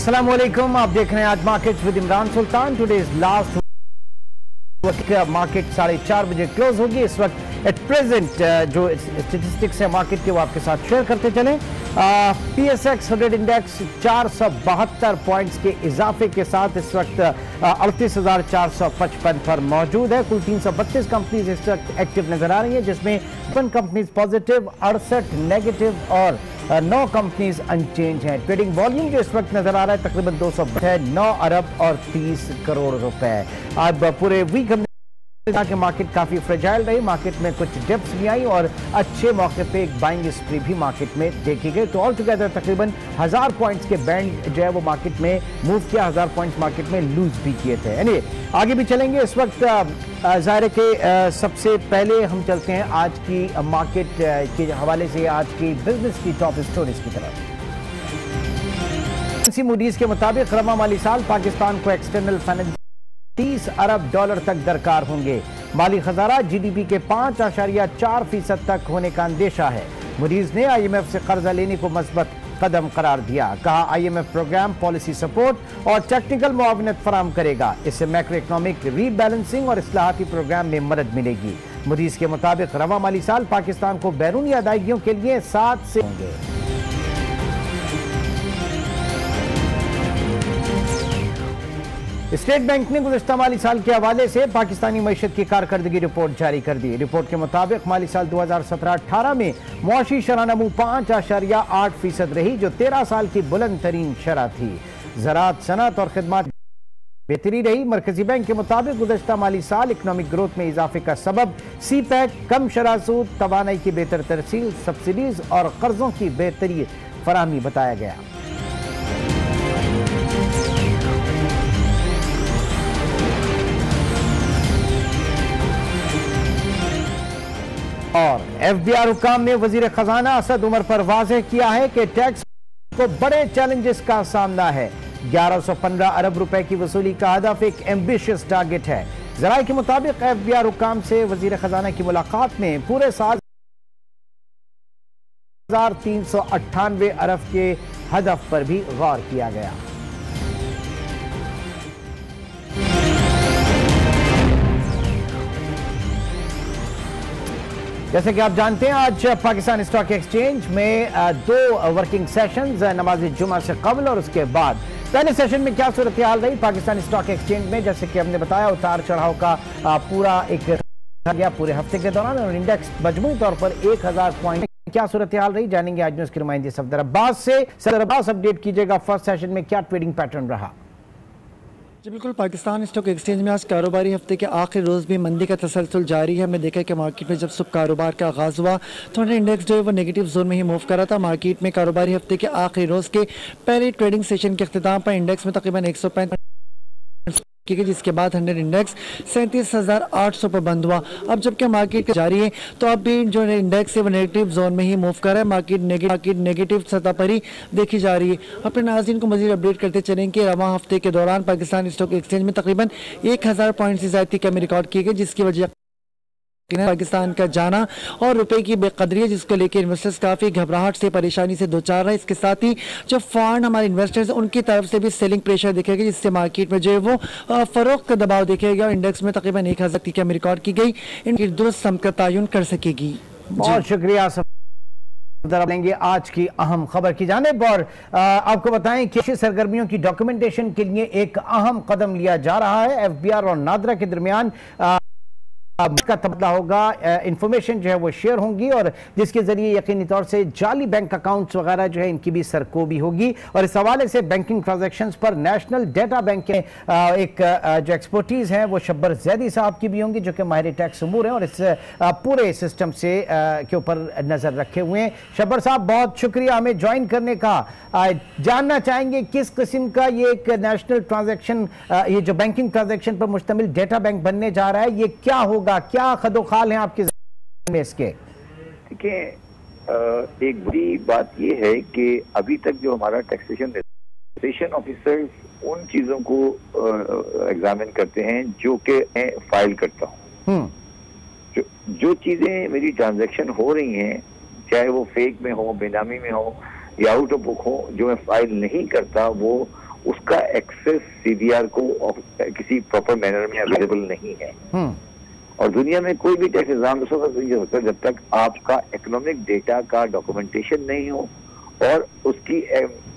अस्सलाम वालेकुम, आप देख रहे हैं आज markets with Imran Sultan. Today is last market 4:30 बजे क्लोज होगी। इस वक्त एट प्रेजेंट जो स्टेटिस्टिक्स है मार्केट के वो आपके साथ शेयर करते चले। PSX 100 इंडेक्स 472 पॉइंट्स के इजाफे के साथ इस वक्त 38,455 पर मौजूद है। कुल 332 कंपनीज इस वक्त एक्टिव नजर आ रही है, जिसमें 5 कंपनीज पॉजिटिव, 68 नेगेटिव और 9 कंपनीज अनचेंज हैं। ट्रेडिंग वॉल्यूम जो इस वक्त नजर आ रहा है तकरीबन 9 अरब और 30 करोड़ रुपए। अब पूरे वीक हमने कि मार्केट काफी फ्रेजाइल रही, मार्केट में कुछ डिप्स भी आई और अच्छे मौके पे एक बाइंग स्प्री भी मार्केट में देखी गई। तो ऑल टुगेदर तकरीबन 1000 पॉइंट्स के बैंड जो है वो मार्केट में मूव किया, 1000 पॉइंट्स मार्केट में लूज भी किए थे। यानी आगे भी चलेंगे। इस वक्त ज़ाहिर के सबसे पहले हम चलते हैं आज की मार्केट के हवाले से आज की बिजनेस की टॉप स्टोरीज की तरफ। मूडीज के मुताबिक रवा माली साल पाकिस्तान को एक्सटर्नल फाइनेंस 30 अरब डॉलर तक दरकार होंगे। माली खजाना GDP के 5.4% तक होने का अंदेशा है। मूडीज ने IMF से कर्जा लेने को मस्बत कदम करार दिया। कहा IMF प्रोग्राम पॉलिसी सपोर्ट और टेक्निकल मुआवनत फराम करेगा। इससे मैक्रो इकोनॉमिक रीबैलेंसिंग और इस्लाहाती प्रोग्राम में मदद मिलेगी। मूडीज के मुताबिक रवा माली साल पाकिस्तान को बैरूनी अदायगियों के लिए 7 से होंगे। स्टेट बैंक ने गुज़श्ता माली साल के हवाले से पाकिस्तानी मईशत की कारकर्दगी रिपोर्ट जारी कर दी। रिपोर्ट के मुताबिक माली साल 2017-18 में मुआशी शरह-नमू 5.8% रही, जो 13 साल की बुलंद तरीन शरह थी। ज़राअत, सनअत और खिदमत बेहतरी रही। मरकजी बैंक के मुताबिक गुज़श्ता माली साल इकनॉमिक ग्रोथ में इजाफे का सबब CPEC, कम शरह सूद, तवानाई की बेहतर तरसील, सब्सिडीज और कर्जों की बेहतरी फराहमी बताया गया। और FBI हुकाम ने वजीर खजाना असद उमर पर वाज़ेह किया है कि टैक्स को बड़े चैलेंजेस का सामना है। 1115 अरब रुपए की वसूली का हदफ एक एम्बिशियस टारगेट है। जराये के मुताबिक FBI हुकाम से वजीर खजाना की मुलाकात में पूरे साल 1398 अरब के हदफ पर भी गौर किया गया। जैसे कि आप जानते हैं आज पाकिस्तान स्टॉक एक्सचेंज में 2 वर्किंग सेशंस, नमाज जुमा से कबल और उसके बाद। पहले सेशन में क्या सूरत हाल रही पाकिस्तान स्टॉक एक्सचेंज में, जैसे कि हमने बताया उतार चढ़ाव का पूरा एक गया पूरे हफ्ते के दौरान और इंडेक्स मजमूई तौर पर 1000 पॉइंट। क्या सूरत हाल रही जानेंगे आज न्यूज़ की नुमाइंदे सफदर अब्बास से। सफदर अब्बास, अपडेट कीजिएगा, फर्स्ट सेशन में क्या ट्रेडिंग पैटर्न रहा? जी बिल्कुल, पाकिस्तान स्टॉक एक्सचेंज में आज कारोबारी हफ्ते के आखिरी रोज़ भी मंदी का तसलसल जारी है। हमने देखा कि मार्केट में जब सुबह कारोबार का आगाज़ हुआ तो इंडेक्स जो है वो नेगेटिव जोन में ही मूव कर रहा था। मार्केट में कारोबारी हफ्ते के आखिरी रोज़ के पहले ट्रेडिंग सेशन के अख्तिताम पर इंडेक्स में तकरीबन 165 जिसके बाद 100 इंडेक्स 37,800 पर बंद हुआ। अब जबकि मार्केट जारी है तो अब भी जो इंडेक्स है वो नेगेटिव जोन में ही मूव कर रहा है। मार्केट नेगेटिव सतह पर ही देखी जा रही है। अपने नाज़रीन को मज़ीद अपडेट करते चलें कि रवां हफ्ते के दौरान पाकिस्तान स्टॉक एक्सचेंज में तकरीबन 1000 पॉइंट से ज़्यादा कमी रिकॉर्ड की गई, जिसकी वजह पाकिस्तान का जाना और रुपए की बेकदरी है, जिसको लेकर इन्वेस्टर्स काफ़ी घबराहट से परेशानी से दो चार रहे। इसके साथ ही जो फॉरेन हमारे इन्वेस्टर्स उनकी तरफ से भी सेलिंग प्रेशर दिखेगा, जिससे मार्केट में जो है वो फरोख्त का दबाव दिखेगा। इंडेक्स में तकरीबन 1000 की कमी रिकॉर्ड की गई, इनकी दुरुस्त सम का तयन कर सकेगी। बहुत शुक्रिया। लेंगे आज की अहम खबर की जानिब और आपको बताएं कि सरगर्मियों की डॉक्यूमेंटेशन के लिए एक अहम कदम लिया जा रहा है। FBR और नादरा के दरमियान का तबादला होगा, इंफॉर्मेशन जो है वो शेयर होंगी और जिसके जरिए यकीनी तौर से जाली बैंक अकाउंट्स वगैरह जो है इनकी भी सरकोबी होगी। और इस हवाले से बैंकिंग ट्रांजैक्शंस पर नेशनल डेटा बैंक के एक जो एक्सपर्टीज हैं वो शब्बर जैदी साहब की भी होंगी, जो कि माहिर टैक्स उमूर हैं और इस पूरे सिस्टम से के ऊपर नजर रखे हुए हैं। शब्बर साहब, बहुत शुक्रिया हमें ज्वाइन करने का। जानना चाहेंगे किस किस्म का ये एक नेशनल ट्रांजैक्शन, ये जो बैंकिंग ट्रांजैक्शन पर मुश्तमिल डेटा बैंक बनने जा रहा है, ये क्या होगा, क्या खदोखाल है आपके में इसके? देखिए, एक बड़ी बात यह है कि अभी तक जो हमारा टैक्सेशन ऑफिसर्स उन चीजों को एग्जामिन करते हैं जो कि मैं फाइल करता हूँ। जो चीजें मेरी ट्रांजैक्शन हो रही हैं, चाहे वो फेक में हो, बेनामी में हो या आउट ऑफ बुक हो, जो मैं फाइल नहीं करता, वो उसका एक्सेस सीबीआर को किसी प्रॉपर मैनर में अवेलेबल नहीं है। और दुनिया में कोई भी टैक्स एग्जाम उस वक्त नहीं होता जब तक आपका इकोनॉमिक डेटा का डॉक्यूमेंटेशन नहीं हो और उसकी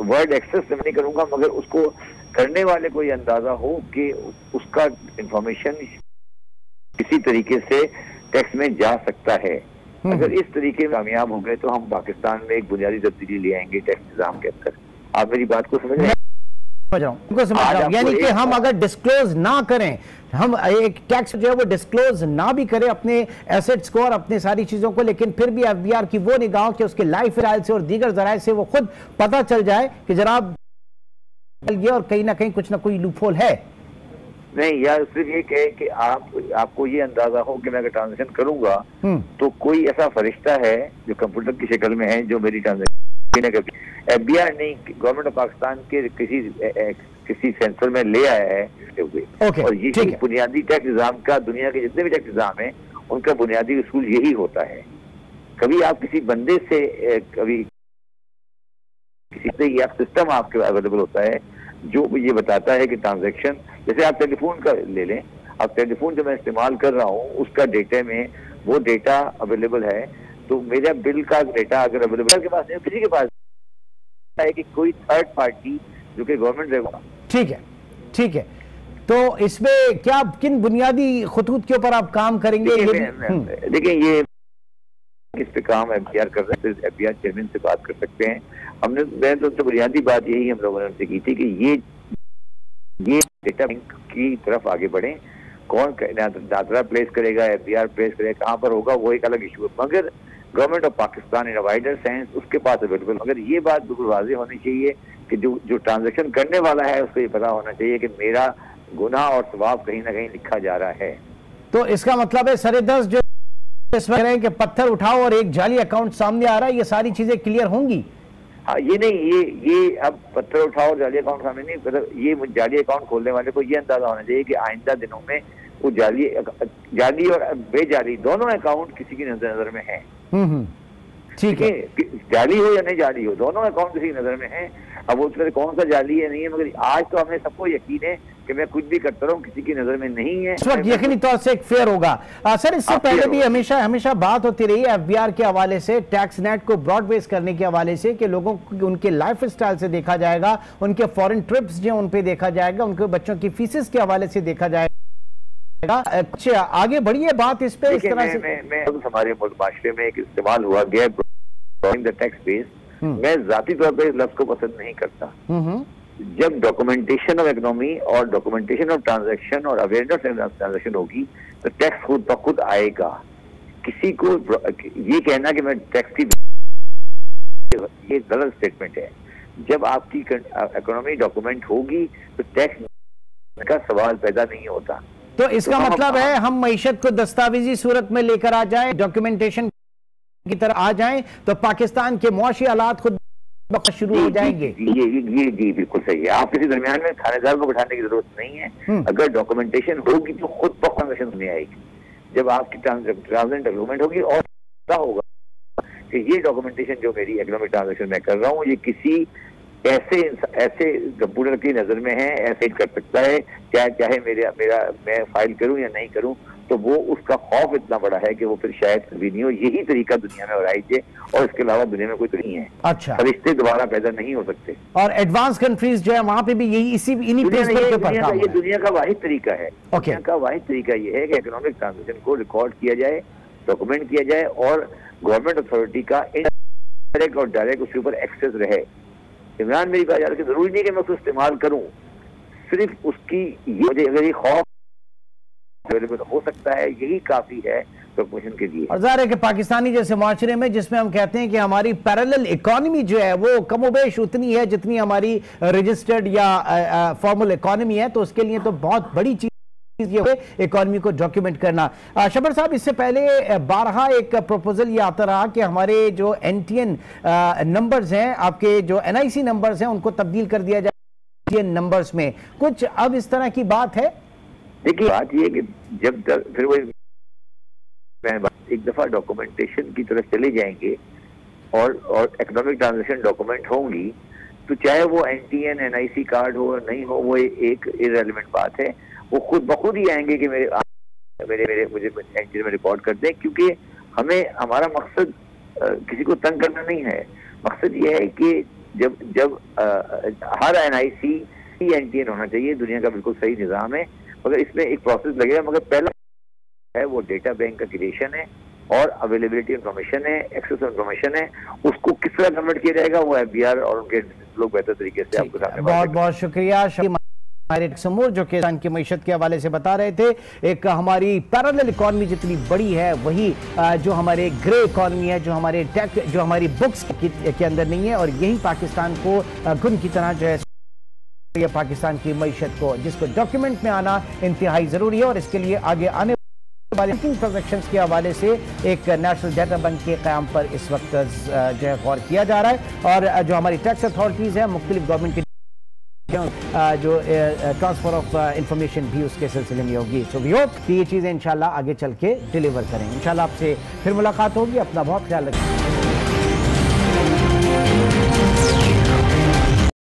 वर्ड एक्सेस मैं नहीं करूंगा मगर उसको करने वाले को ये अंदाजा हो कि उसका इंफॉर्मेशन किसी तरीके से टैक्स में जा सकता है। अगर इस तरीके में कामयाब हो गए तो हम पाकिस्तान में एक बुनियादी तब्दीली ले आएंगे टैक्स निजाम के अंदर। आप मेरी बात को समझ रहे हैं? समझ रहा हूं। यानी कि हम अगर डिस्क्लोज ना करें, हम एक टैक्स जो है वो डिस्क्लोज ना भी करें अपने एसेट्स को और अपने सारी चीजों को, लेकिन फिर भी एफबीआर की वो निगाह कि उसके लाइफ स्टाइल से और दीगर जराए से वो खुद पता चल जाए कि जनाब ये और कहीं ना कहीं कुछ ना कोई लूपहोल है। नहीं, या सिर्फ ये कहे कि आपको ये अंदाजा हो कि मैं अगर ट्रांजेक्शन करूंगा तो कोई ऐसा फरिश्ता है जो कंप्यूटर की शक्ल में है जो मेरी ट्रांजेक्शन एफबीआर नहीं, गवर्नमेंट ऑफ पाकिस्तान के किसी सेंसर में ले आया है। और ये बुनियादी टैक्स निजाम का, दुनिया के जितने भी टैक्स निजाम है उनका बुनियादी उसूल यही होता है। कभी आप किसी बंदे से, कभी किसी से या सिस्टम आपके अवेलेबल होता है जो ये बताता है कि ट्रांजैक्शन, जैसे आप टेलीफोन का ले लें, अब टेलीफोन जो मैं इस्तेमाल कर रहा हूँ उसका डेटा में वो डेटा अवेलेबल है, तो मेरा बिल का डेटा अगर अवेलेबल के पास नहीं, किसी के पास है कि कोई थर्ड पार्टी जो कि गवर्नमेंट रहेगा। ठीक है, ठीक है। तो इसमें क्या किन बुनियादी खतूत के ऊपर आप काम करेंगे? देखिए, ये इस पे काम एफबीआर कर रहे हैं, एफबीआर चेयरमैन से बात कर सकते हैं। मैं तो बुनियादी बात यही हम लोगों ने उनसे की थी कि ये डेटा बैंक की तरफ आगे बढ़े। कौन दादरा प्लेस करेगा, एफबीआर प्लेस करेगा, कहाँ पर होगा, वो एक अलग इशू है, मगर government of Pakistan in wider sense उसके पास अवेलेबल। मगर ये बात बिल्कुल वाज़ेह होनी चाहिए कि जो ट्रांजेक्शन करने वाला है उसको ये पता होना चाहिए कि मेरा गुनाह और सवाब कहीं ना कहीं लिखा जा रहा है। तो इसका मतलब है सरेदस्त जो इस वक्त कि पत्थर उठाओ और एक जाली अकाउंट सामने आ रहा है, ये सारी चीजें क्लियर होंगी? हाँ, ये नहीं, ये अब पत्थर उठाओ और जाली अकाउंट सामने नहीं, मतलब ये जाली अकाउंट खोलने वाले को ये अंदाजा होना चाहिए कि आइंदा दिनों में वो जाली और बेजाली दोनों अकाउंट किसी की नजर में है। ठीक है, जाली हो या नहीं जाली हो, दोनों अकाउंट किसी नजर में है। अब वो उसमें कौन सा जाली है नहीं है, मगर आज तो हमें सबको यकीन है कि मैं कुछ भी करता रहूं किसी की नजर में नहीं है। इस वक्त यकीनी तौर से एक फेयर होगा। सर, इससे पहले भी हमेशा बात होती रही है एफबीआर के हवाले से, टैक्स नेट को ब्रॉड बेस करने के हवाले से, कि लोगों को उनके लाइफ स्टाइल से देखा जाएगा, उनके फॉरेन ट्रिप्स जो उन पे देखा जाएगा, उनके बच्चों की फीसेस के हवाले से देखा जाएगा। अच्छा, आगे बढ़िए बात इस पे। इस तरह से हमारे माशरे में एक इस्तेमाल हुआ गया द टैक्स बेस, मैं जाती तौर पर इस लफ्ज को पसंद नहीं करता। जब डॉक्यूमेंटेशन ऑफ इकोनॉमी और डॉक्यूमेंटेशन ऑफ ट्रांजैक्शन और अवेयरनेस ट्रांजैक्शन होगी तो टैक्स खुद ब खुद आएगा। किसी को ये कहना कि मैं टैक्स की, ये गलत स्टेटमेंट है। जब आपकी इकोनॉमी डॉक्यूमेंट होगी तो टैक्स का सवाल पैदा नहीं होता। तो इसका मतलब है हम मईशत को दस्तावेजी सूरत में लेकर आ जाए, डॉक्यूमेंटेशन की तरह आ जाएं, तो पाकिस्तान के मुआशी हालात खुद शुरू हो जाएंगे। ये बिल्कुल सही है। आप किसी दरमियान में थानेदार को बैठाने की जरूरत नहीं है। अगर डॉक्यूमेंटेशन होगी तो खुद ब खुद ट्रांजेक्शन नहीं आएगी। जब आपकी ट्रांजेक्शन डेवलपमेंट होगी और क्या होगा कि ये डॉक्यूमेंटेशन जो मेरी इकोनॉमिक ट्रांजेक्शन मैं कर रहा हूँ ये किसी ऐसे कंप्यूटर की नजर में है, ऐसे कर सकता है, चाहे मैं फाइल करूं या नहीं करूं, तो वो उसका खौफ इतना बड़ा है कि वो फिर शायद कभी नहीं हो। यही तरीका दुनिया में हो रहा है और इसके अलावा दुनिया में कोई तो नहीं है। अच्छा, रिश्ते दोबारा पैदा नहीं हो सकते। और एडवांस कंट्रीज जो है वहां पे भी यही इन्हीं प्रिंसिपल के ऊपर काम है। ये दुनिया का वाहिद तरीका है। दुनिया का वाहिद तरीका ये है कि इकोनॉमिक ट्रांजेक्शन को रिकॉर्ड किया जाए, डॉक्यूमेंट किया जाए और गवर्नमेंट अथॉरिटी का इनडायरेक्ट और डायरेक्ट उसके ऊपर एक्सेस रहे। इमरान मेरी बात यार कि जरूरी नहीं कि मैं उसको इस्तेमाल करूं, सिर्फ उसकी मुझे अगर ये खौफ अवेलेबल हो सकता है यही काफी है डॉक्यूमेंटेशन के लिए। और ज़ाहिर है कि पाकिस्तानी जैसे माशरे में जिसमें हम कहते हैं कि हमारी पैरेलल इकोनॉमी जो है वो कमोबेश उतनी है जितनी हमारी रजिस्टर्ड या फॉर्मल इकोनॉमी है, तो उसके लिए तो बहुत बड़ी चीज इकोनॉमी को डॉक्यूमेंट करना। शबर साहब, इससे पहले बारहा एक प्रपोजल ये आता रहा कि हमारे जो एनटीएन नंबर्स हैं, आपके जो एनआईसी नंबर्स हैं, उनको तब्दील कर दिया जाए एनटीएन नंबर्स में। कुछ अब इस तरह की बात है? देखिए, बात ये कि जब फिर वो एक दफा डॉक्यूमेंटेशन की तरफ चले जाएंगे और इकोनॉमिक ट्रांजेक्शन डॉक्यूमेंट होंगी तो चाहे वो NTN NIC कार्ड हो नहीं हो, वो एक इररेलेवेंट बात है। वो खुद बखुद ही आएंगे कि मुझे NTN में रिकॉर्ड कर दें, क्योंकि हमें हमारा मकसद किसी को तंग करना नहीं है। मकसद ये है कि जब हर NIC NTN होना चाहिए, दुनिया का बिल्कुल सही निज़ाम है, मगर इसमें एक प्रोसेस लगेगा। मगर पहला है वो डेटा बैंक का क्रिएशन है और अवेलेबिलिटी इंफॉर्मेशन है, एक्सेस इंफॉर्मेशन है, उसको किस तरह कन्वर्ट किया जाएगा वो FBR और उनके लोग बेहतर तरीके से आपको सामने। बहुत बहुत शुक्रिया हमारे समूर जो किसान की मईशत के हवाले से बता रहे थे। एक हमारी पैरेलल इकॉनमी जितनी बड़ी है वही जो हमारे ग्रे इकॉनमी है, जो हमारे टेक, जो हमारी बुक्स के अंदर नहीं है, और यही पाकिस्तान को गुन की तरह जो है ये पाकिस्तान की मईशत को, जिसको डॉक्यूमेंट में आना इंतहाई जरूरी है। और इसके लिए आगे आने वाले ट्रांजेक्शंस के हवाले से एक नेशनल डाटा बैंक के क़याम पर इस वक्त जो है गौर किया जा रहा है। और जो हमारी टैक्स अथॉरिटीज़ हैं, मुख्तलिफ गवर्नमेंट की जो ट्रांसफर ऑफ इंफॉर्मेशन भी उसके सिलसिले में होगी। सो वी होप कि ये चीज़ें इंशाल्लाह आगे चल के डिलीवर करेंगे। इंशाल्लाह आपसे फिर मुलाकात होगी। अपना बहुत ख्याल रखिए।